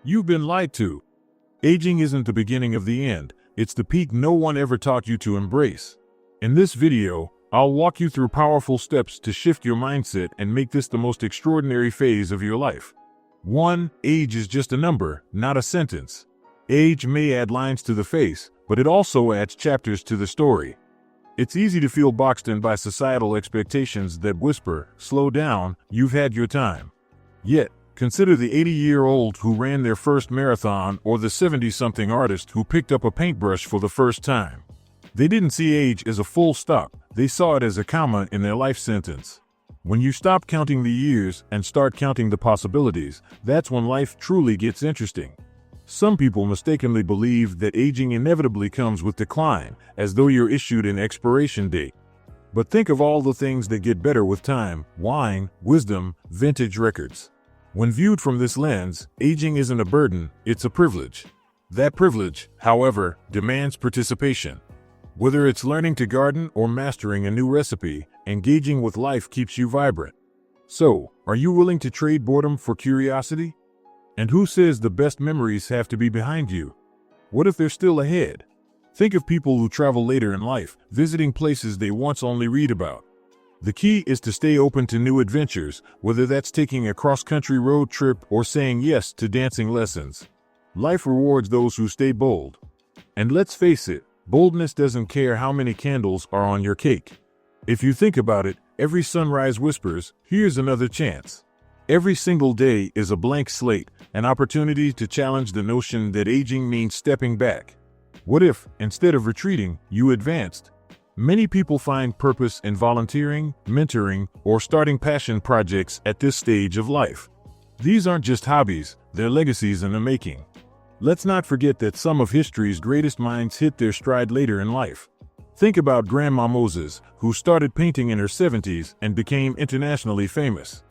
You've been lied to. Aging isn't the beginning of the end, it's the peak no one ever taught you to embrace. In this video, I'll walk you through powerful steps to shift your mindset and make this the most extraordinary phase of your life. 1. Age is just a number, not a sentence. Age may add lines to the face, but it also adds chapters to the story. It's easy to feel boxed in by societal expectations that whisper, "Slow down, you've had your time." Yet, consider the 80-year-old who ran their first marathon or the 70-something artist who picked up a paintbrush for the first time. They didn't see age as a full stop, they saw it as a comma in their life sentence. When you stop counting the years and start counting the possibilities, that's when life truly gets interesting. Some people mistakenly believe that aging inevitably comes with decline, as though you're issued an expiration date. But think of all the things that get better with time: wine, wisdom, vintage records. When viewed from this lens, aging isn't a burden, it's a privilege. That privilege, however, demands participation. Whether it's learning to garden or mastering a new recipe, engaging with life keeps you vibrant. So, are you willing to trade boredom for curiosity? And who says the best memories have to be behind you? What if they're still ahead? Think of people who travel later in life, visiting places they once only read about. The key is to stay open to new adventures, whether that's taking a cross-country road trip or saying yes to dancing lessons. Life rewards those who stay bold. And let's face it, boldness doesn't care how many candles are on your cake. If you think about it, every sunrise whispers, "Here's another chance." Every single day is a blank slate, an opportunity to challenge the notion that aging means stepping back. What if, instead of retreating, you advanced? Many people find purpose in volunteering, mentoring, or starting passion projects at this stage of life. These aren't just hobbies, they're legacies in the making. Let's not forget that some of history's greatest minds hit their stride later in life. Think about Grandma Moses, who started painting in her 70s and became internationally famous.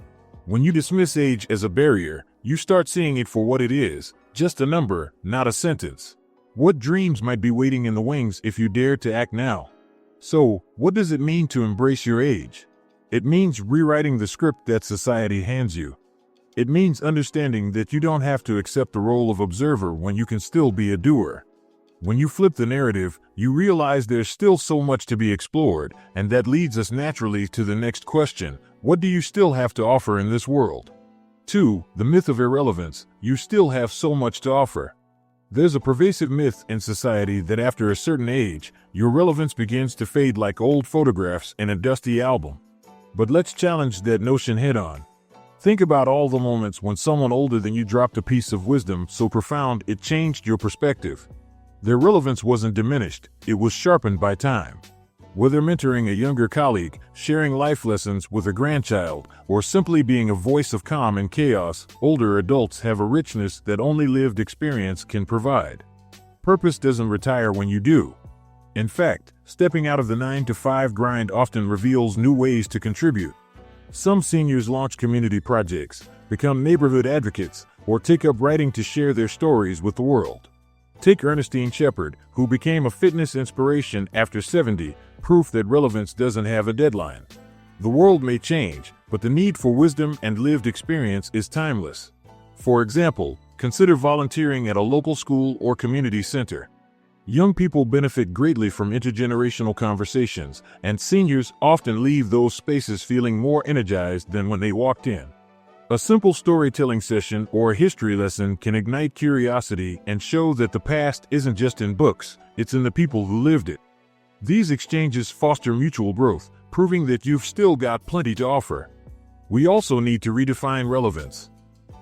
When you dismiss age as a barrier, you start seeing it for what it is, just a number, not a sentence. What dreams might be waiting in the wings if you dare to act now? So, what does it mean to embrace your age? It means rewriting the script that society hands you. It means understanding that you don't have to accept the role of observer when you can still be a doer. When you flip the narrative, you realize there's still so much to be explored, and that leads us naturally to the next question: what do you still have to offer in this world? 2. The myth of irrelevance: you still have so much to offer. There's a pervasive myth in society that after a certain age, your relevance begins to fade like old photographs in a dusty album. But let's challenge that notion head-on. Think about all the moments when someone older than you dropped a piece of wisdom so profound it changed your perspective. Their relevance wasn't diminished, it was sharpened by time. Whether mentoring a younger colleague, sharing life lessons with a grandchild, or simply being a voice of calm in chaos, older adults have a richness that only lived experience can provide. Purpose doesn't retire when you do. In fact, stepping out of the 9-to-5 grind often reveals new ways to contribute. Some seniors launch community projects, become neighborhood advocates, or take up writing to share their stories with the world. Take Ernestine Shepard, who became a fitness inspiration after 70, proof that relevance doesn't have a deadline. The world may change, but the need for wisdom and lived experience is timeless. For example, consider volunteering at a local school or community center. Young people benefit greatly from intergenerational conversations, and seniors often leave those spaces feeling more energized than when they walked in. A simple storytelling session or a history lesson can ignite curiosity and show that the past isn't just in books, it's in the people who lived it. These exchanges foster mutual growth, proving that you've still got plenty to offer. We also need to redefine relevance.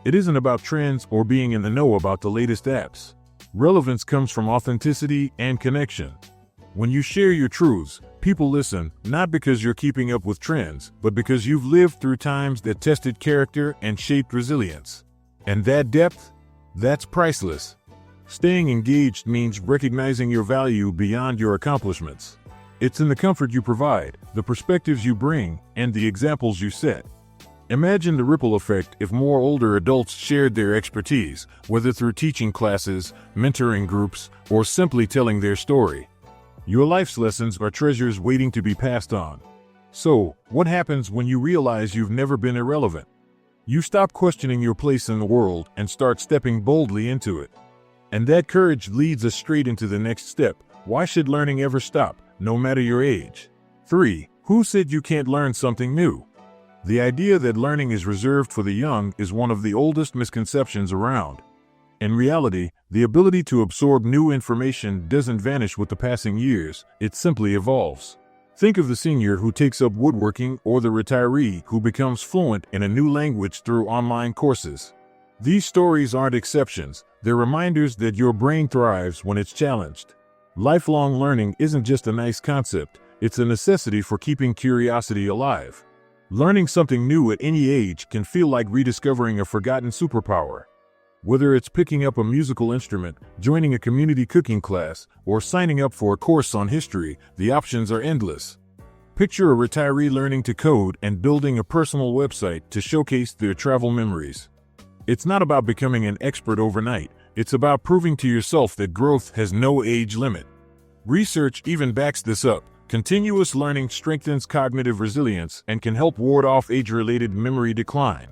It isn't about trends or being in the know about the latest apps. Relevance comes from authenticity and connection. When you share your truths, people listen, not because you're keeping up with trends, but because you've lived through times that tested character and shaped resilience. And that depth? That's priceless. Staying engaged means recognizing your value beyond your accomplishments. It's in the comfort you provide, the perspectives you bring, and the examples you set. Imagine the ripple effect if more older adults shared their expertise, whether through teaching classes, mentoring groups, or simply telling their story. Your life's lessons are treasures waiting to be passed on. So, what happens when you realize you've never been irrelevant? You stop questioning your place in the world and start stepping boldly into it. And that courage leads us straight into the next step. Why should learning ever stop, no matter your age? 3. Who said you can't learn something new? The idea that learning is reserved for the young is one of the oldest misconceptions around. In reality, the ability to absorb new information doesn't vanish with the passing years, it simply evolves. Think of the senior who takes up woodworking or the retiree who becomes fluent in a new language through online courses. These stories aren't exceptions, they're reminders that your brain thrives when it's challenged. Lifelong learning isn't just a nice concept, it's a necessity for keeping curiosity alive. Learning something new at any age can feel like rediscovering a forgotten superpower. Whether it's picking up a musical instrument, joining a community cooking class, or signing up for a course on history, the options are endless. Picture a retiree learning to code and building a personal website to showcase their travel memories. It's not about becoming an expert overnight, it's about proving to yourself that growth has no age limit. Research even backs this up. Continuous learning strengthens cognitive resilience and can help ward off age-related memory decline.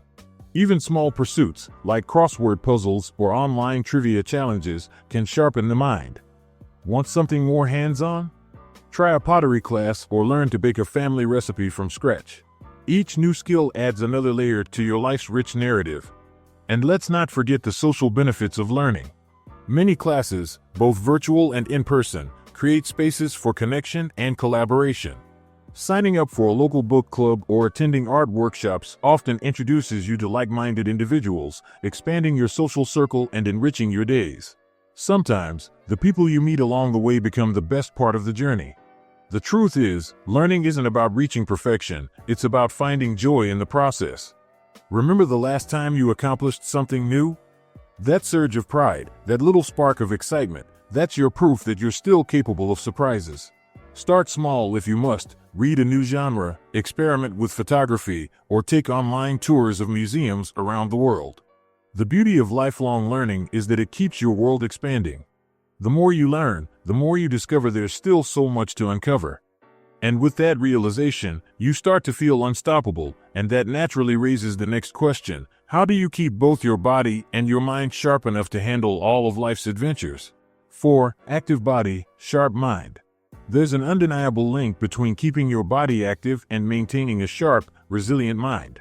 Even small pursuits, like crossword puzzles or online trivia challenges, can sharpen the mind. Want something more hands-on? Try a pottery class or learn to bake a family recipe from scratch. Each new skill adds another layer to your life's rich narrative. And let's not forget the social benefits of learning. Many classes, both virtual and in-person, create spaces for connection and collaboration. Signing up for a local book club or attending art workshops often introduces you to like-minded individuals, expanding your social circle and enriching your days. Sometimes, the people you meet along the way become the best part of the journey. The truth is, learning isn't about reaching perfection, it's about finding joy in the process. Remember the last time you accomplished something new? That surge of pride, that little spark of excitement, that's your proof that you're still capable of surprises. Start small if you must, read a new genre, experiment with photography, or take online tours of museums around the world. The beauty of lifelong learning is that it keeps your world expanding. The more you learn, the more you discover there's still so much to uncover. And with that realization, you start to feel unstoppable, and that naturally raises the next question: how do you keep both your body and your mind sharp enough to handle all of life's adventures? 4. Active body, sharp mind. There's an undeniable link between keeping your body active and maintaining a sharp, resilient mind.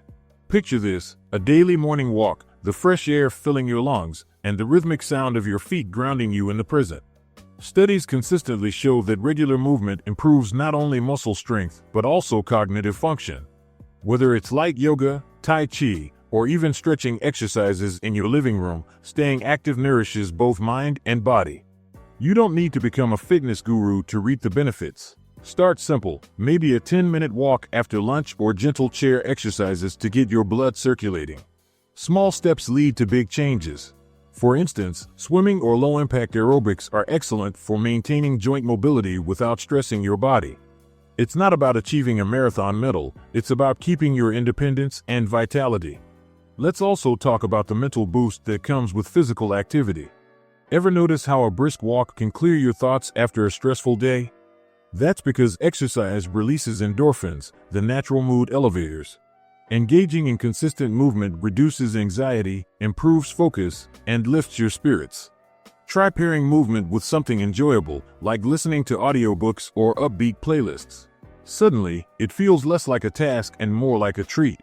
Picture this: a daily morning walk, the fresh air filling your lungs, and the rhythmic sound of your feet grounding you in the present. Studies consistently show that regular movement improves not only muscle strength, but also cognitive function. Whether it's light yoga, tai chi, or even stretching exercises in your living room, staying active nourishes both mind and body. You don't need to become a fitness guru to reap the benefits. Start simple, maybe a 10-minute walk after lunch or gentle chair exercises to get your blood circulating. Small steps lead to big changes. For instance, swimming or low-impact aerobics are excellent for maintaining joint mobility without stressing your body. It's not about achieving a marathon medal, it's about keeping your independence and vitality. Let's also talk about the mental boost that comes with physical activity. Ever notice how a brisk walk can clear your thoughts after a stressful day? That's because exercise releases endorphins, the natural mood elevators. Engaging in consistent movement reduces anxiety, improves focus, and lifts your spirits. Try pairing movement with something enjoyable, like listening to audiobooks or upbeat playlists. Suddenly, it feels less like a task and more like a treat.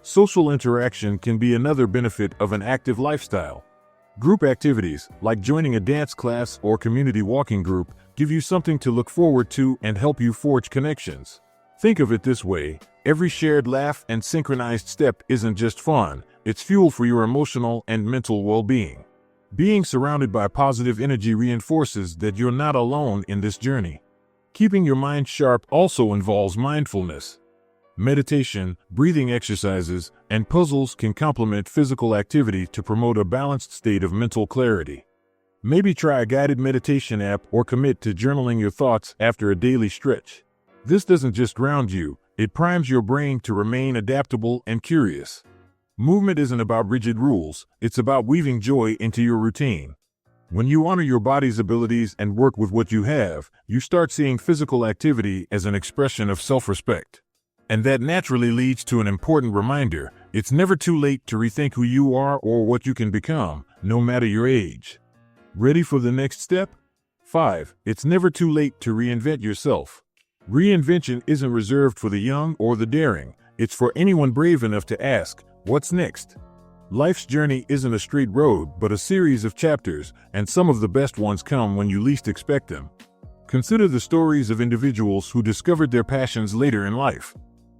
Social interaction can be another benefit of an active lifestyle. Group activities, like joining a dance class or community walking group, give you something to look forward to and help you forge connections. Think of it this way: every shared laugh and synchronized step isn't just fun, it's fuel for your emotional and mental well-being. Being surrounded by positive energy reinforces that you're not alone in this journey. Keeping your mind sharp also involves mindfulness. Meditation, breathing exercises, and puzzles can complement physical activity to promote a balanced state of mental clarity. Maybe try a guided meditation app or commit to journaling your thoughts after a daily stretch. This doesn't just ground you, it primes your brain to remain adaptable and curious. Movement isn't about rigid rules, it's about weaving joy into your routine. When you honor your body's abilities and work with what you have, you start seeing physical activity as an expression of self-respect. And that naturally leads to an important reminder: It's never too late to rethink who you are or what you can become, no matter your age. Ready for the next step? 5. It's never too late to reinvent yourself. Reinvention isn't reserved for the young or the daring. It's for anyone brave enough to ask, what's next? Life's journey isn't a straight road, but a series of chapters, and some of the best ones come when you least expect them. Consider the stories of individuals who discovered their passions later in life.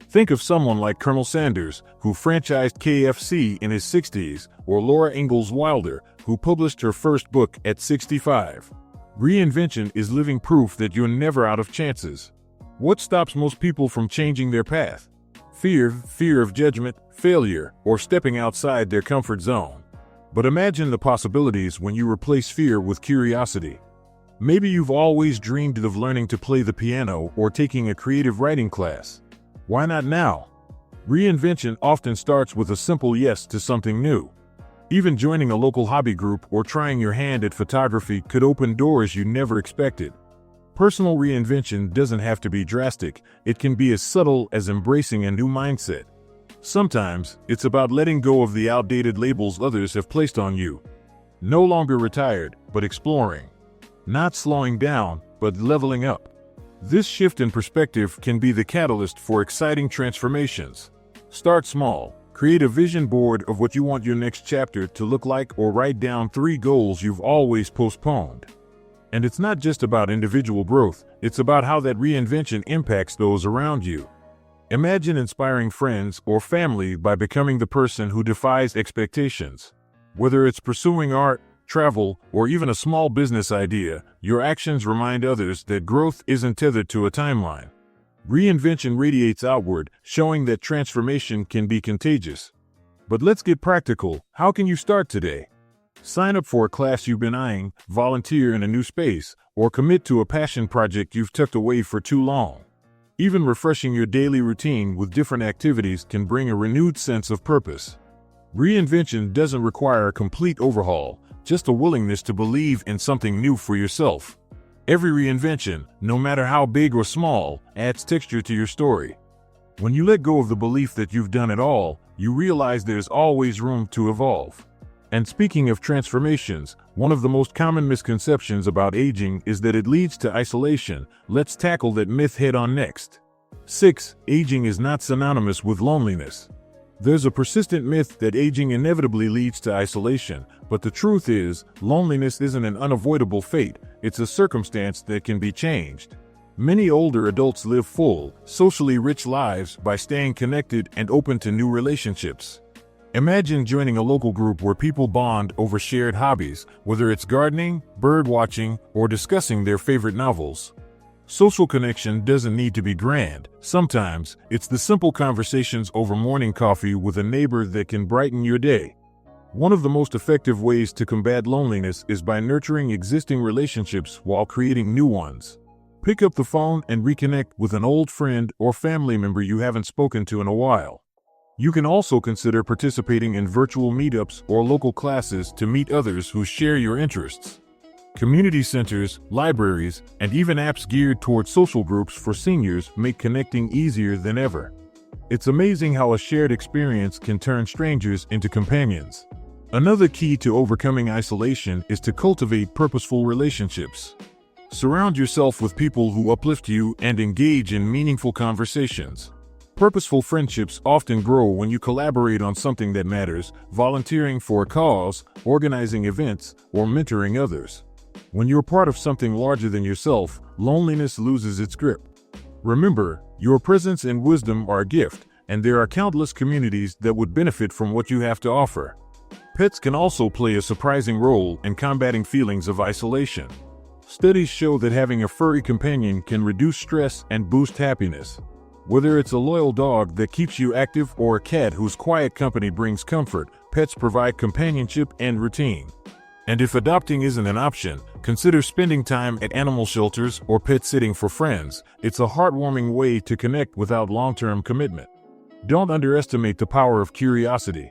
Think of someone like Colonel Sanders, who franchised KFC in his 60s, or Laura Ingalls Wilder, who published her first book at 65. Reinvention is living proof that you're never out of chances. What stops most people from changing their path? Fear of judgment, failure, or stepping outside their comfort zone. But imagine the possibilities when you replace fear with curiosity. Maybe you've always dreamed of learning to play the piano or taking a creative writing class. Why not now? Reinvention often starts with a simple yes to something new. Even joining a local hobby group or trying your hand at photography could open doors you never expected. Personal reinvention doesn't have to be drastic. It can be as subtle as embracing a new mindset. Sometimes, it's about letting go of the outdated labels others have placed on you. No longer retired, but exploring. Not slowing down, but leveling up. This shift in perspective can be the catalyst for exciting transformations. Start small. Create a vision board of what you want your next chapter to look like, or write down 3 goals you've always postponed. And it's not just about individual growth, it's about how that reinvention impacts those around you. Imagine inspiring friends or family by becoming the person who defies expectations. Whether it's pursuing art, travel, or even a small business idea, your actions remind others that growth isn't tethered to a timeline. Reinvention radiates outward, showing that transformation can be contagious. But let's get practical. How can you start today? Sign up for a class you've been eyeing, volunteer in a new space, or commit to a passion project you've tucked away for too long. Even refreshing your daily routine with different activities can bring a renewed sense of purpose. Reinvention doesn't require a complete overhaul, just a willingness to believe in something new for yourself. Every reinvention, no matter how big or small, adds texture to your story. When you let go of the belief that you've done it all, you realize there's always room to evolve. And speaking of transformations, one of the most common misconceptions about aging is that it leads to isolation. Let's tackle that myth head on next. 6. Aging is not synonymous with loneliness. There's a persistent myth that aging inevitably leads to isolation, but the truth is, loneliness isn't an unavoidable fate, it's a circumstance that can be changed. Many older adults live full, socially rich lives by staying connected and open to new relationships. Imagine joining a local group where people bond over shared hobbies, whether it's gardening, bird watching, or discussing their favorite novels. Social connection doesn't need to be grand. Sometimes, it's the simple conversations over morning coffee with a neighbor that can brighten your day. One of the most effective ways to combat loneliness is by nurturing existing relationships while creating new ones. Pick up the phone and reconnect with an old friend or family member you haven't spoken to in a while. You can also consider participating in virtual meetups or local classes to meet others who share your interests. Community centers, libraries, and even apps geared toward social groups for seniors make connecting easier than ever. It's amazing how a shared experience can turn strangers into companions. Another key to overcoming isolation is to cultivate purposeful relationships. Surround yourself with people who uplift you and engage in meaningful conversations. Purposeful friendships often grow when you collaborate on something that matters, volunteering for a cause, organizing events, or mentoring others. When you're part of something larger than yourself, loneliness loses its grip. Remember, your presence and wisdom are a gift, and there are countless communities that would benefit from what you have to offer. Pets can also play a surprising role in combating feelings of isolation. Studies show that having a furry companion can reduce stress and boost happiness. Whether it's a loyal dog that keeps you active or a cat whose quiet company brings comfort, pets provide companionship and routine. And if adopting isn't an option, consider spending time at animal shelters or pet sitting for friends. It's a heartwarming way to connect without long-term commitment. Don't underestimate the power of curiosity.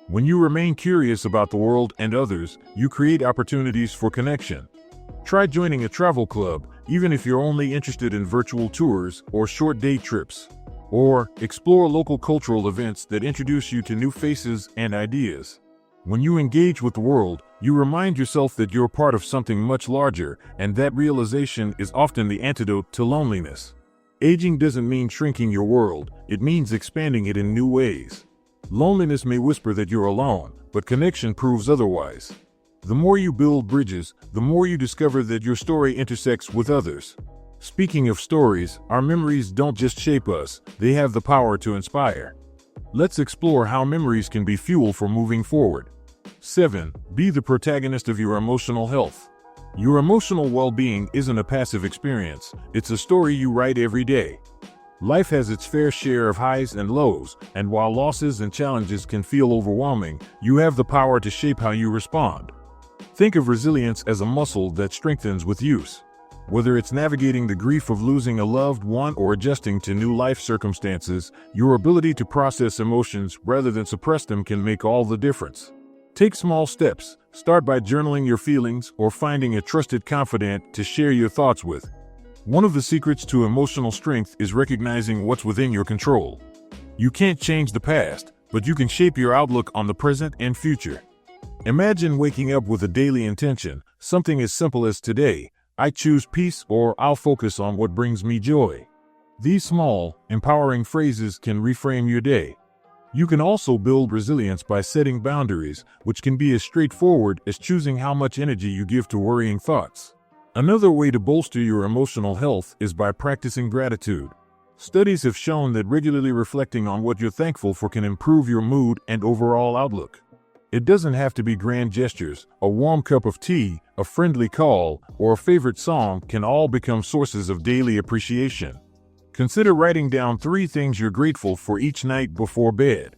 When you remain curious about the world and others, you create opportunities for connection. Try joining a travel club, even if you're only interested in virtual tours or short day trips. Or explore local cultural events that introduce you to new faces and ideas. When you engage with the world, you remind yourself that you're part of something much larger, and that realization is often the antidote to loneliness. Aging doesn't mean shrinking your world, it means expanding it in new ways. Loneliness may whisper that you're alone, but connection proves otherwise. The more you build bridges, the more you discover that your story intersects with others. Speaking of stories, our memories don't just shape us, they have the power to inspire. Let's explore how memories can be fuel for moving forward. 7. Be the protagonist of your emotional health. Your emotional well-being isn't a passive experience, it's a story you write every day. Life has its fair share of highs and lows, and while losses and challenges can feel overwhelming, you have the power to shape how you respond. Think of resilience as a muscle that strengthens with use. Whether it's navigating the grief of losing a loved one or adjusting to new life circumstances, your ability to process emotions rather than suppress them can make all the difference. Take small steps. Start by journaling your feelings or finding a trusted confidant to share your thoughts with. One of the secrets to emotional strength is recognizing what's within your control. You can't change the past, but you can shape your outlook on the present and future. Imagine waking up with a daily intention, something as simple as today, I choose peace, or I'll focus on what brings me joy. These small, empowering phrases can reframe your day. You can also build resilience by setting boundaries, which can be as straightforward as choosing how much energy you give to worrying thoughts. Another way to bolster your emotional health is by practicing gratitude. Studies have shown that regularly reflecting on what you're thankful for can improve your mood and overall outlook. It doesn't have to be grand gestures. A warm cup of tea, a friendly call, or a favorite song can all become sources of daily appreciation. Consider writing down 3 things you're grateful for each night before bed.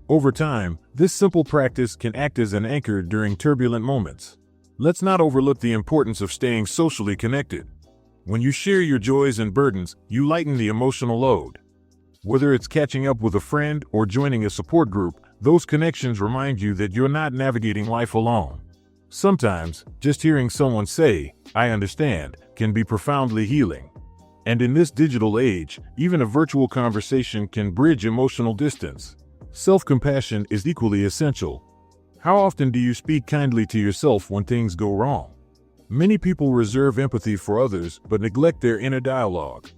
Over time, this simple practice can act as an anchor during turbulent moments. Let's not overlook the importance of staying socially connected. When you share your joys and burdens, you lighten the emotional load. Whether it's catching up with a friend or joining a support group, those connections remind you that you're not navigating life alone. Sometimes, just hearing someone say, "I understand," can be profoundly healing. And in this digital age, even a virtual conversation can bridge emotional distance. Self-compassion is equally essential. How often do you speak kindly to yourself when things go wrong? Many people reserve empathy for others but neglect their inner dialogue.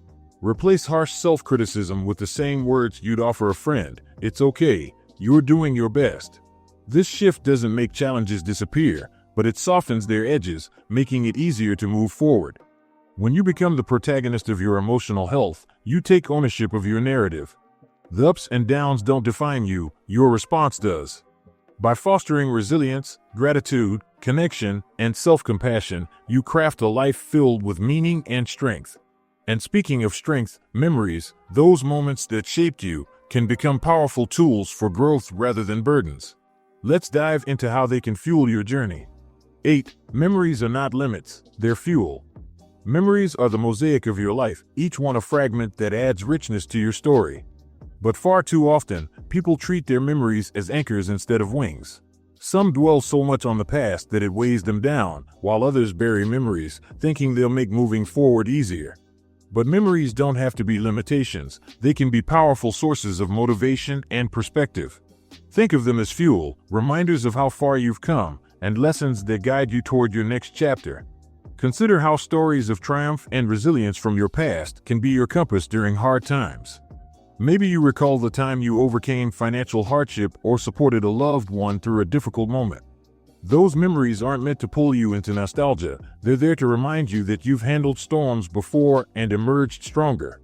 Replace harsh self-criticism with the same words you'd offer a friend. It's okay, you're doing your best. This shift doesn't make challenges disappear, but it softens their edges, making it easier to move forward. When you become the protagonist of your emotional health, you take ownership of your narrative. The ups and downs don't define you, your response does. By fostering resilience, gratitude, connection, and self-compassion, you craft a life filled with meaning and strength. And speaking of strength, memories, those moments that shaped you, can become powerful tools for growth rather than burdens. Let's dive into how they can fuel your journey. 8. Memories are not limits, they're fuel. Memories are the mosaic of your life, each one a fragment that adds richness to your story. But far too often, people treat their memories as anchors instead of wings. Some dwell so much on the past that it weighs them down, while others bury memories, thinking they'll make moving forward easier. But memories don't have to be limitations, they can be powerful sources of motivation and perspective. Think of them as fuel, reminders of how far you've come, and lessons that guide you toward your next chapter. Consider how stories of triumph and resilience from your past can be your compass during hard times. Maybe you recall the time you overcame financial hardship or supported a loved one through a difficult moment. Those memories aren't meant to pull you into nostalgia, they're there to remind you that you've handled storms before and emerged stronger.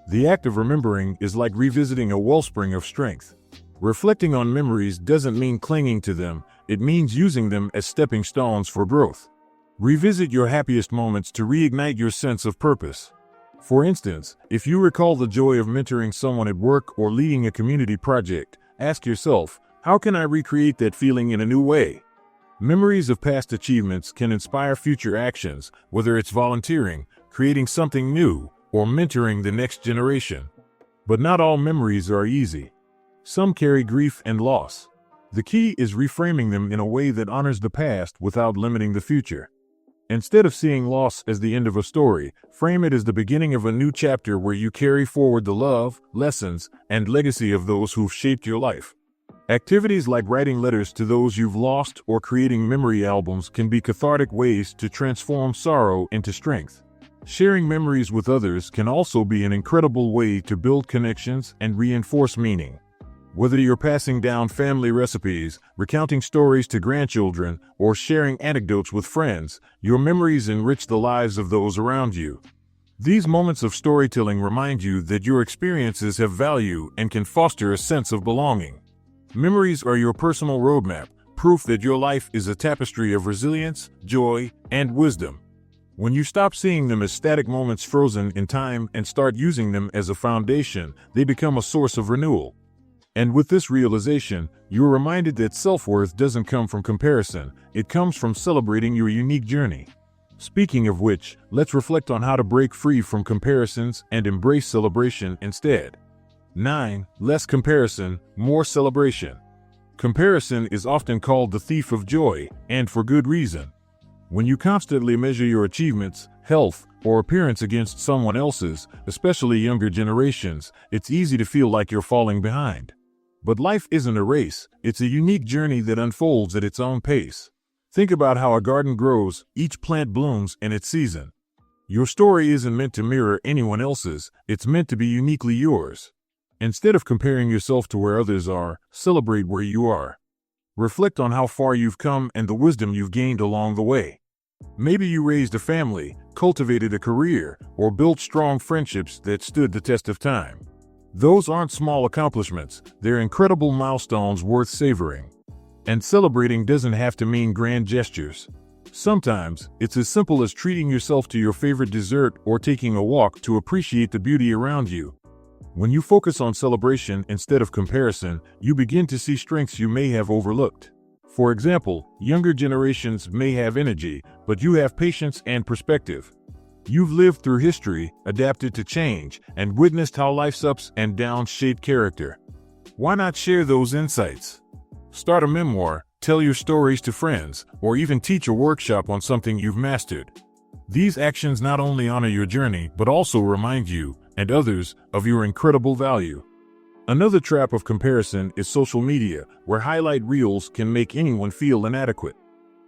The act of remembering is like revisiting a wellspring of strength. Reflecting on memories doesn't mean clinging to them, it means using them as stepping stones for growth. Revisit your happiest moments to reignite your sense of purpose. For instance, if you recall the joy of mentoring someone at work or leading a community project, ask yourself, how can I recreate that feeling in a new way? Memories of past achievements can inspire future actions, whether it's volunteering, creating something new, or mentoring the next generation. But not all memories are easy. Some carry grief and loss. The key is reframing them in a way that honors the past without limiting the future. Instead of seeing loss as the end of a story, frame it as the beginning of a new chapter where you carry forward the love, lessons, and legacy of those who've shaped your life. Activities like writing letters to those you've lost or creating memory albums can be cathartic ways to transform sorrow into strength. Sharing memories with others can also be an incredible way to build connections and reinforce meaning. Whether you're passing down family recipes, recounting stories to grandchildren, or sharing anecdotes with friends, your memories enrich the lives of those around you. These moments of storytelling remind you that your experiences have value and can foster a sense of belonging. Memories are your personal roadmap, proof that your life is a tapestry of resilience, joy, and wisdom. When you stop seeing them as static moments frozen in time and start using them as a foundation, they become a source of renewal. And with this realization, you're reminded that self-worth doesn't come from comparison, it comes from celebrating your unique journey. Speaking of which, let's reflect on how to break free from comparisons and embrace celebration instead. 9. Less comparison, more celebration. Comparison is often called the thief of joy, and for good reason. When you constantly measure your achievements, health, or appearance against someone else's, especially younger generations, it's easy to feel like you're falling behind. But life isn't a race, it's a unique journey that unfolds at its own pace. Think about how a garden grows, each plant blooms in its season. Your story isn't meant to mirror anyone else's, it's meant to be uniquely yours. Instead of comparing yourself to where others are, celebrate where you are. Reflect on how far you've come and the wisdom you've gained along the way. Maybe you raised a family, cultivated a career, or built strong friendships that stood the test of time. Those aren't small accomplishments, they're incredible milestones worth savoring. And celebrating doesn't have to mean grand gestures. Sometimes, it's as simple as treating yourself to your favorite dessert or taking a walk to appreciate the beauty around you. When you focus on celebration instead of comparison, you begin to see strengths you may have overlooked. For example, younger generations may have energy, but you have patience and perspective. You've lived through history, adapted to change, and witnessed how life's ups and downs shape character. Why not share those insights? Start a memoir, tell your stories to friends, or even teach a workshop on something you've mastered. These actions not only honor your journey, but also remind you, and others, of your incredible value. Another trap of comparison is social media, where highlight reels can make anyone feel inadequate.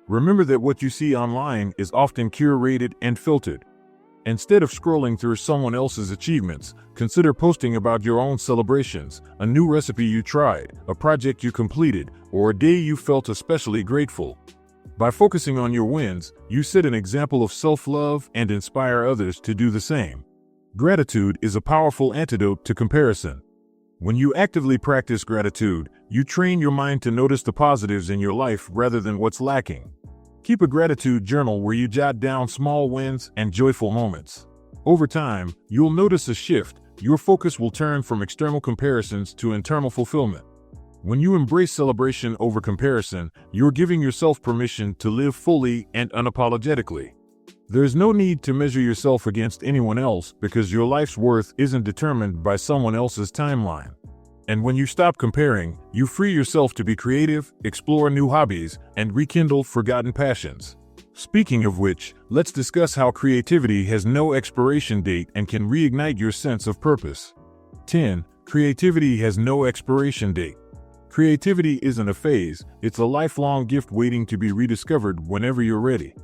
Remember that what you see online is often curated and filtered. Instead of scrolling through someone else's achievements, consider posting about your own celebrations, a new recipe you tried, a project you completed, or a day you felt especially grateful. By focusing on your wins, you set an example of self-love and inspire others to do the same. Gratitude is a powerful antidote to comparison. When you actively practice gratitude, you train your mind to notice the positives in your life rather than what's lacking. Keep a gratitude journal where you jot down small wins and joyful moments. Over time, you'll notice a shift. Your focus will turn from external comparisons to internal fulfillment. When you embrace celebration over comparison, you're giving yourself permission to live fully and unapologetically. There's no need to measure yourself against anyone else because your life's worth isn't determined by someone else's timeline. And when you stop comparing, you free yourself to be creative, explore new hobbies, and rekindle forgotten passions. Speaking of which, let's discuss how creativity has no expiration date and can reignite your sense of purpose. 10. Creativity has no expiration date. Creativity isn't a phase, it's a lifelong gift waiting to be rediscovered whenever you're ready.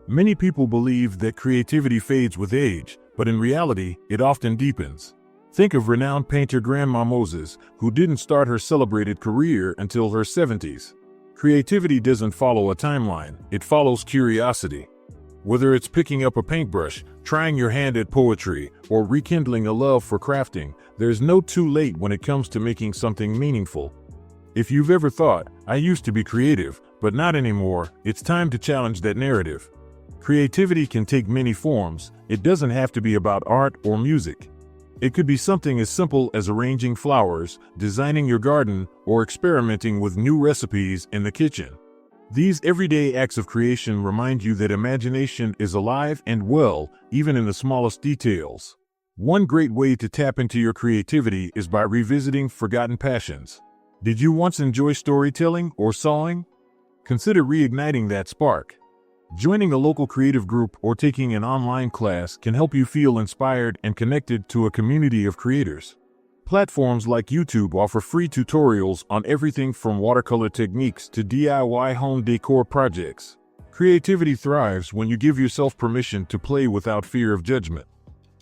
Many people believe that creativity fades with age, but in reality, it often deepens. Think of renowned painter Grandma Moses, who didn't start her celebrated career until her 70s. Creativity doesn't follow a timeline, it follows curiosity. Whether it's picking up a paintbrush, trying your hand at poetry, or rekindling a love for crafting, there's no too late when it comes to making something meaningful. If you've ever thought, I used to be creative, but not anymore, it's time to challenge that narrative. Creativity can take many forms. It doesn't have to be about art or music. It could be something as simple as arranging flowers, designing your garden, or experimenting with new recipes in the kitchen. These everyday acts of creation remind you that imagination is alive and well, even in the smallest details. One great way to tap into your creativity is by revisiting forgotten passions. Did you once enjoy storytelling or sewing? Consider reigniting that spark. Joining a local creative group or taking an online class can help you feel inspired and connected to a community of creators. Platforms like YouTube offer free tutorials on everything from watercolor techniques to DIY home decor projects. Creativity thrives when you give yourself permission to play without fear of judgment.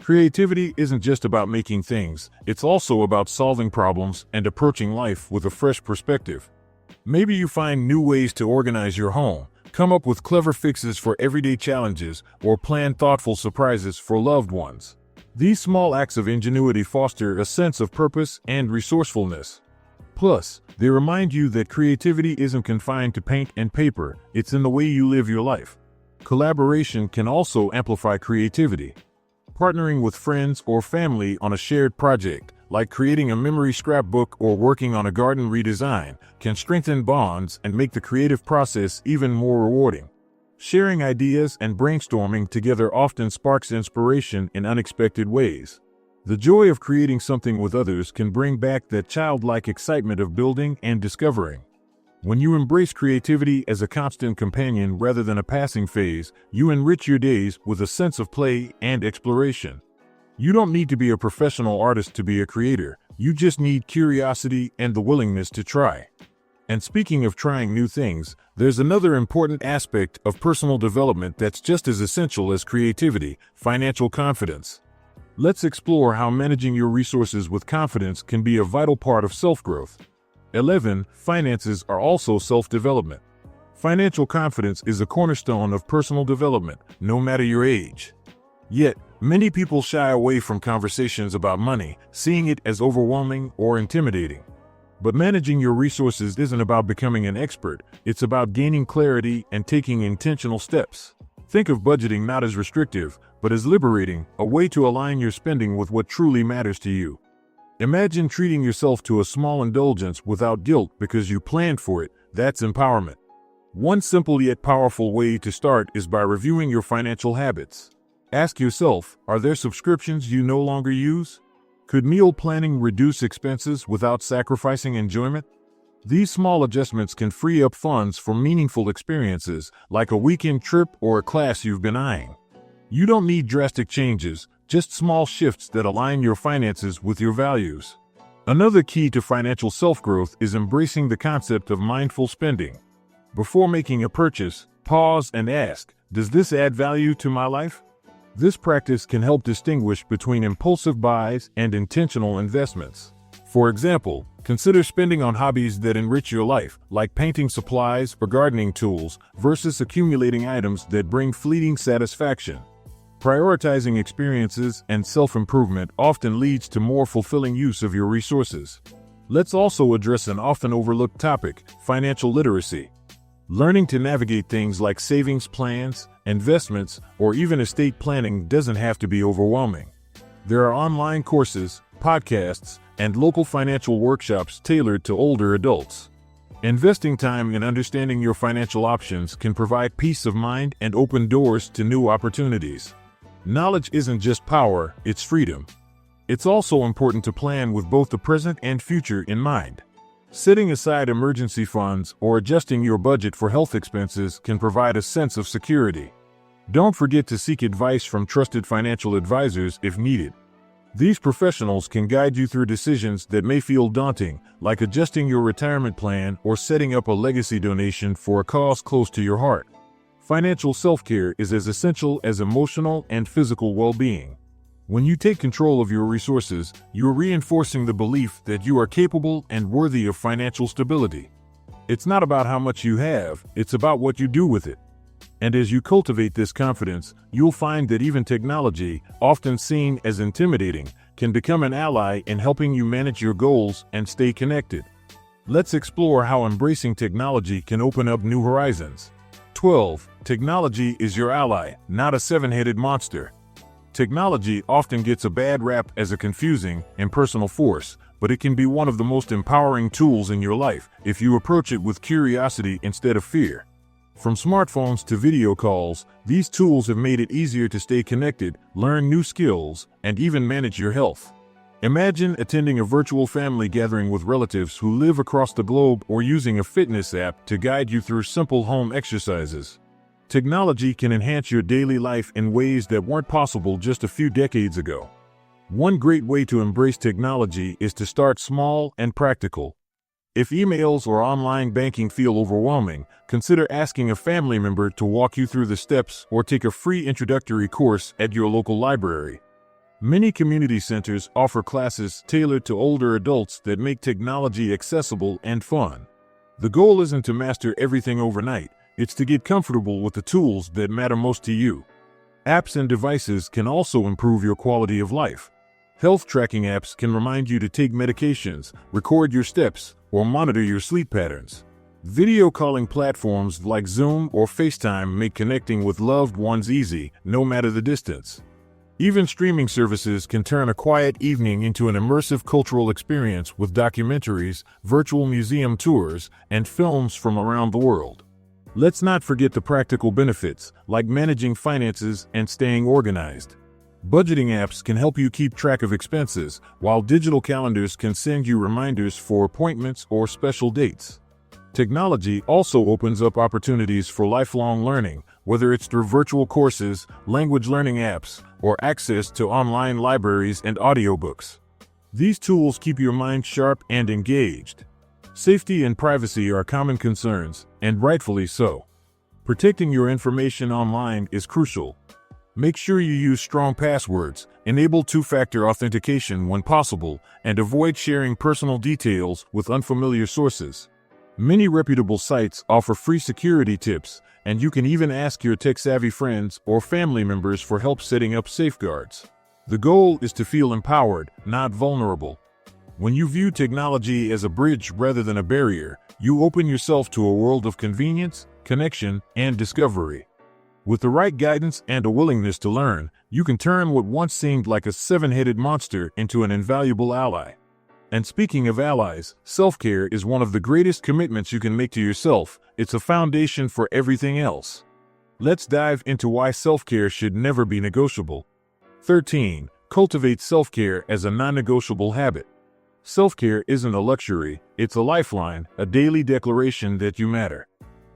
Creativity isn't just about making things, it's also about solving problems and approaching life with a fresh perspective. Maybe you find new ways to organize your home, come up with clever fixes for everyday challenges, or plan thoughtful surprises for loved ones. These small acts of ingenuity foster a sense of purpose and resourcefulness. Plus, they remind you that creativity isn't confined to paint and paper, it's in the way you live your life. Collaboration can also amplify creativity. Partnering with friends or family on a shared project, like creating a memory scrapbook or working on a garden redesign, can strengthen bonds and make the creative process even more rewarding. Sharing ideas and brainstorming together often sparks inspiration in unexpected ways. The joy of creating something with others can bring back that childlike excitement of building and discovering. When you embrace creativity as a constant companion rather than a passing phase, you enrich your days with a sense of play and exploration. You don't need to be a professional artist to be a creator, you just need curiosity and the willingness to try. And speaking of trying new things, there's another important aspect of personal development that's just as essential as creativity: financial confidence. Let's explore how managing your resources with confidence can be a vital part of self-growth. 11. Finances are also self-development. Financial confidence is a cornerstone of personal development, no matter your age. Yet, many people shy away from conversations about money, seeing it as overwhelming or intimidating. But managing your resources isn't about becoming an expert, it's about gaining clarity and taking intentional steps. Think of budgeting not as restrictive, but as liberating, a way to align your spending with what truly matters to you. Imagine treating yourself to a small indulgence without guilt because you planned for it. That's empowerment. One simple yet powerful way to start is by reviewing your financial habits. Ask yourself, are there subscriptions you no longer use? Could meal planning reduce expenses without sacrificing enjoyment? These small adjustments can free up funds for meaningful experiences, like a weekend trip or a class you've been eyeing. You don't need drastic changes, just small shifts that align your finances with your values. Another key to financial self-growth is embracing the concept of mindful spending. Before making a purchase, pause and ask, does this add value to my life? This practice can help distinguish between impulsive buys and intentional investments. For example, consider spending on hobbies that enrich your life, like painting supplies or gardening tools, versus accumulating items that bring fleeting satisfaction. Prioritizing experiences and self-improvement often leads to more fulfilling use of your resources. Let's also address an often overlooked topic: financial literacy. Learning to navigate things like savings plans, investments, or even estate planning doesn't have to be overwhelming. There are online courses, podcasts, and local financial workshops tailored to older adults. Investing time in understanding your financial options can provide peace of mind and open doors to new opportunities. Knowledge isn't just power, it's freedom. It's also important to plan with both the present and future in mind. Setting aside emergency funds or adjusting your budget for health expenses can provide a sense of security. Don't forget to seek advice from trusted financial advisors if needed. These professionals can guide you through decisions that may feel daunting, like adjusting your retirement plan or setting up a legacy donation for a cause close to your heart. Financial self-care is as essential as emotional and physical well-being. When you take control of your resources, you're reinforcing the belief that you are capable and worthy of financial stability. It's not about how much you have, it's about what you do with it. And as you cultivate this confidence, you'll find that even technology, often seen as intimidating, can become an ally in helping you manage your goals and stay connected. Let's explore how embracing technology can open up new horizons. 12. Technology is your ally, not a seven-headed monster. Technology often gets a bad rap as a confusing, impersonal force, but it can be one of the most empowering tools in your life if you approach it with curiosity instead of fear. From smartphones to video calls, these tools have made it easier to stay connected, learn new skills, and even manage your health. Imagine attending a virtual family gathering with relatives who live across the globe or using a fitness app to guide you through simple home exercises. Technology can enhance your daily life in ways that weren't possible just a few decades ago. One great way to embrace technology is to start small and practical. If emails or online banking feel overwhelming, consider asking a family member to walk you through the steps or take a free introductory course at your local library. Many community centers offer classes tailored to older adults that make technology accessible and fun. The goal isn't to master everything overnight, it's to get comfortable with the tools that matter most to you. Apps and devices can also improve your quality of life. Health tracking apps can remind you to take medications, record your steps, or monitor your sleep patterns. Video calling platforms like Zoom or FaceTime make connecting with loved ones easy, no matter the distance. Even streaming services can turn a quiet evening into an immersive cultural experience with documentaries, virtual museum tours, and films from around the world. Let's not forget the practical benefits, like managing finances and staying organized. Budgeting apps can help you keep track of expenses, while digital calendars can send you reminders for appointments or special dates. Technology also opens up opportunities for lifelong learning, whether it's through virtual courses, language learning apps, or access to online libraries and audiobooks. These tools keep your mind sharp and engaged. Safety and privacy are common concerns, and rightfully so. Protecting your information online is crucial. Make sure you use strong passwords, enable two-factor authentication when possible, and avoid sharing personal details with unfamiliar sources. Many reputable sites offer free security tips, and you can even ask your tech-savvy friends or family members for help setting up safeguards. The goal is to feel empowered, not vulnerable. When you view technology as a bridge rather than a barrier, you open yourself to a world of convenience, connection, and discovery. With the right guidance and a willingness to learn, you can turn what once seemed like a seven-headed monster into an invaluable ally. And speaking of allies, self-care is one of the greatest commitments you can make to yourself. It's a foundation for everything else. Let's dive into why self-care should never be negotiable. 13. Cultivate self-care as a non-negotiable habit. Self-care isn't a luxury, it's a lifeline, a daily declaration that you matter.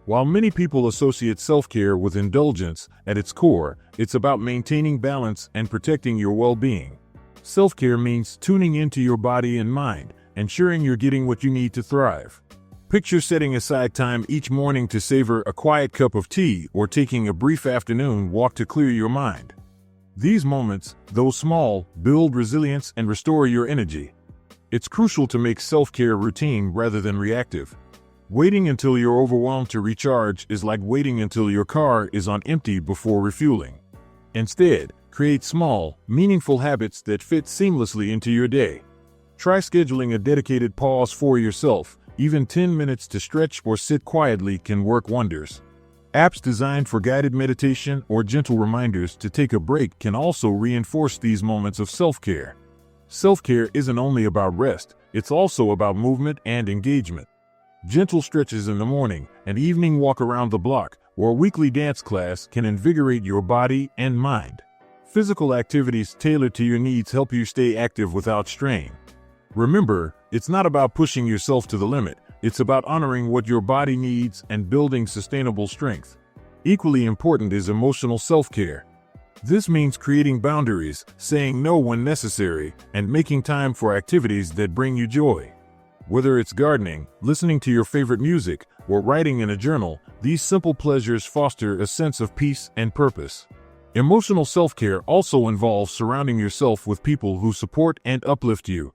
While many people associate self-care with indulgence, at its core, it's about maintaining balance and protecting your well-being. Self-care means tuning into your body and mind, ensuring you're getting what you need to thrive. Picture setting aside time each morning to savor a quiet cup of tea or taking a brief afternoon walk to clear your mind. These moments, though small, build resilience and restore your energy. It's crucial to make self-care routine rather than reactive. Waiting until you're overwhelmed to recharge is like waiting until your car is on empty before refueling. Instead, create small, meaningful habits that fit seamlessly into your day. Try scheduling a dedicated pause for yourself. Even 10 minutes to stretch or sit quietly can work wonders. Apps designed for guided meditation or gentle reminders to take a break can also reinforce these moments of self-care. Self-care isn't only about rest, it's also about movement and engagement. Gentle stretches in the morning, an evening walk around the block, or a weekly dance class can invigorate your body and mind. Physical activities tailored to your needs help you stay active without strain. Remember, it's not about pushing yourself to the limit, it's about honoring what your body needs and building sustainable strength. Equally important is emotional self-care. This means creating boundaries, saying no when necessary, and making time for activities that bring you joy. Whether it's gardening, listening to your favorite music, or writing in a journal, these simple pleasures foster a sense of peace and purpose. Emotional self-care also involves surrounding yourself with people who support and uplift you.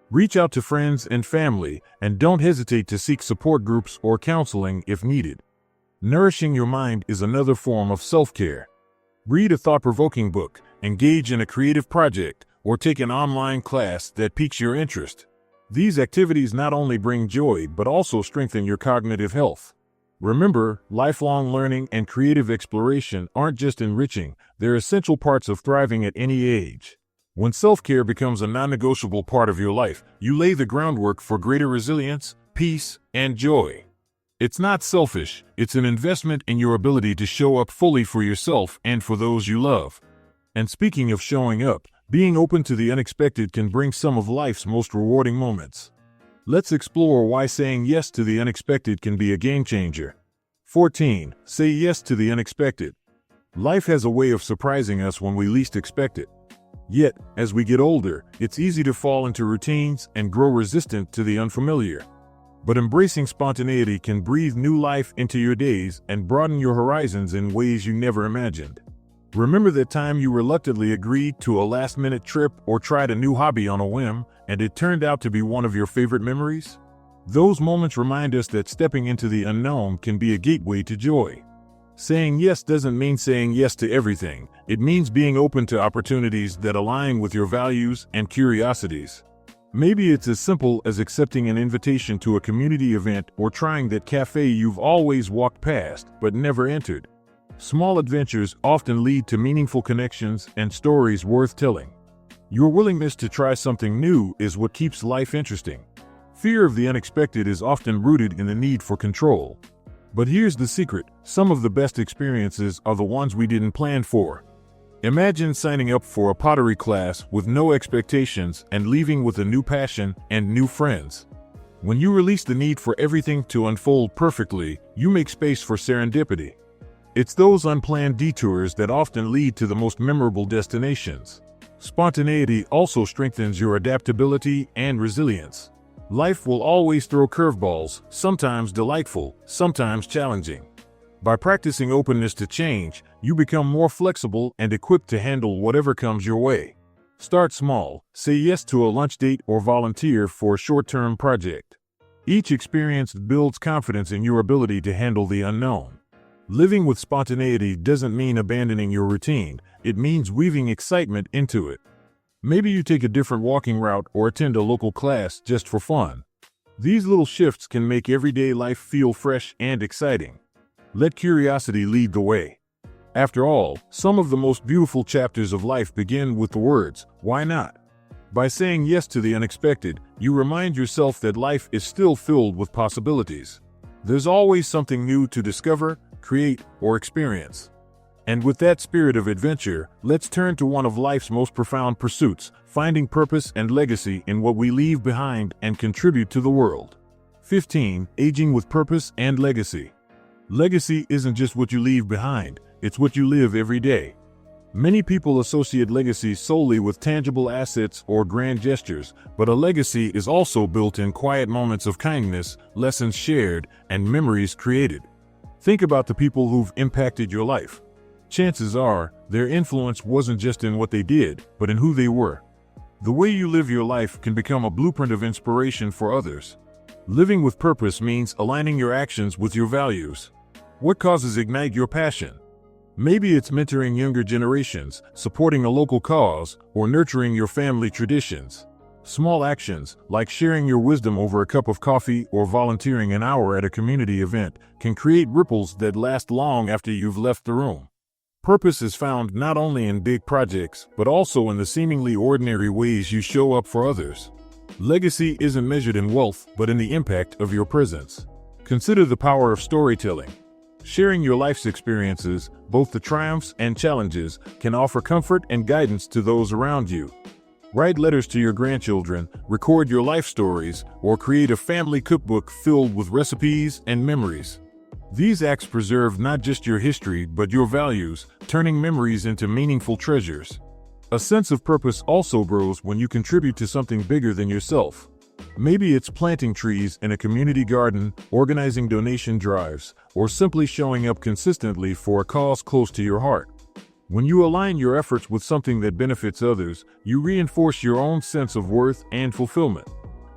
Reach out to friends and family, and don't hesitate to seek support groups or counseling if needed. Nourishing your mind is another form of self-care. Read a thought-provoking book, engage in a creative project, or take an online class that piques your interest. These activities not only bring joy but also strengthen your cognitive health. Remember, lifelong learning and creative exploration aren't just enriching, they're essential parts of thriving at any age. When self-care becomes a non-negotiable part of your life, you lay the groundwork for greater resilience, peace, and joy. It's not selfish, it's an investment in your ability to show up fully for yourself and for those you love. And speaking of showing up, being open to the unexpected can bring some of life's most rewarding moments. Let's explore why saying yes to the unexpected can be a game changer. 14. Say yes to the unexpected. Life has a way of surprising us when we least expect it. Yet, as we get older, it's easy to fall into routines and grow resistant to the unfamiliar. But embracing spontaneity can breathe new life into your days and broaden your horizons in ways you never imagined. Remember that time you reluctantly agreed to a last-minute trip or tried a new hobby on a whim, and it turned out to be one of your favorite memories? Those moments remind us that stepping into the unknown can be a gateway to joy. Saying yes doesn't mean saying yes to everything. It means being open to opportunities that align with your values and curiosities. Maybe it's as simple as accepting an invitation to a community event or trying that cafe you've always walked past but never entered. Small adventures often lead to meaningful connections and stories worth telling. Your willingness to try something new is what keeps life interesting. Fear of the unexpected is often rooted in the need for control. But here's the secret: some of the best experiences are the ones we didn't plan for. Imagine signing up for a pottery class with no expectations and leaving with a new passion and new friends. When you release the need for everything to unfold perfectly, you make space for serendipity. It's those unplanned detours that often lead to the most memorable destinations. Spontaneity also strengthens your adaptability and resilience. Life will always throw curveballs, sometimes delightful, sometimes challenging. By practicing openness to change, you become more flexible and equipped to handle whatever comes your way. Start small. Say yes to a lunch date or volunteer for a short-term project. Each experience builds confidence in your ability to handle the unknown. Living with spontaneity doesn't mean abandoning your routine. It means weaving excitement into it. Maybe you take a different walking route or attend a local class just for fun. These little shifts can make everyday life feel fresh and exciting. Let curiosity lead the way. After all, some of the most beautiful chapters of life begin with the words, "Why not?" By saying yes to the unexpected, you remind yourself that life is still filled with possibilities. There's always something new to discover, create, or experience. And with that spirit of adventure, let's turn to one of life's most profound pursuits, finding purpose and legacy in what we leave behind and contribute to the world. 15. Aging with purpose and legacy. Legacy isn't just what you leave behind, it's what you live every day. Many people associate legacy solely with tangible assets or grand gestures, but a legacy is also built in quiet moments of kindness, lessons shared, and memories created. Think about the people who've impacted your life. Chances are, their influence wasn't just in what they did, but in who they were. The way you live your life can become a blueprint of inspiration for others. Living with purpose means aligning your actions with your values. What causes ignite your passion? Maybe it's mentoring younger generations, supporting a local cause, or nurturing your family traditions. Small actions, like sharing your wisdom over a cup of coffee or volunteering an hour at a community event, can create ripples that last long after you've left the room. Purpose is found not only in big projects, but also in the seemingly ordinary ways you show up for others. Legacy isn't measured in wealth, but in the impact of your presence. Consider the power of storytelling. Sharing your life's experiences, both the triumphs and challenges, can offer comfort and guidance to those around you. Write letters to your grandchildren, record your life stories, or create a family cookbook filled with recipes and memories. These acts preserve not just your history but your values, turning memories into meaningful treasures. A sense of purpose also grows when you contribute to something bigger than yourself. Maybe it's planting trees in a community garden, organizing donation drives, or simply showing up consistently for a cause close to your heart. When you align your efforts with something that benefits others, you reinforce your own sense of worth and fulfillment.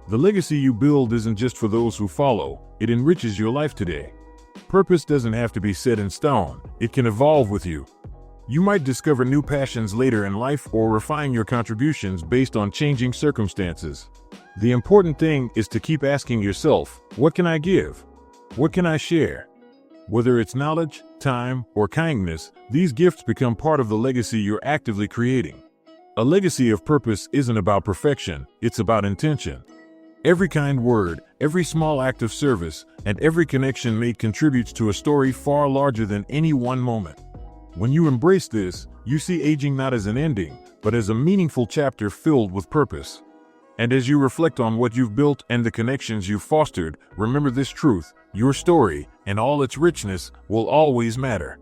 The legacy you build isn't just for those who follow, it enriches your life today. Purpose doesn't have to be set in stone, it can evolve with you. You might discover new passions later in life or refine your contributions based on changing circumstances. The important thing is to keep asking yourself, what can I give? What can I share? Whether it's knowledge, time, or kindness, these gifts become part of the legacy you're actively creating. A legacy of purpose isn't about perfection, it's about intention. Every kind word, every small act of service, and every connection made contributes to a story far larger than any one moment. When you embrace this, you see aging not as an ending, but as a meaningful chapter filled with purpose. And as you reflect on what you've built and the connections you've fostered, remember this truth: your story, and all its richness, will always matter.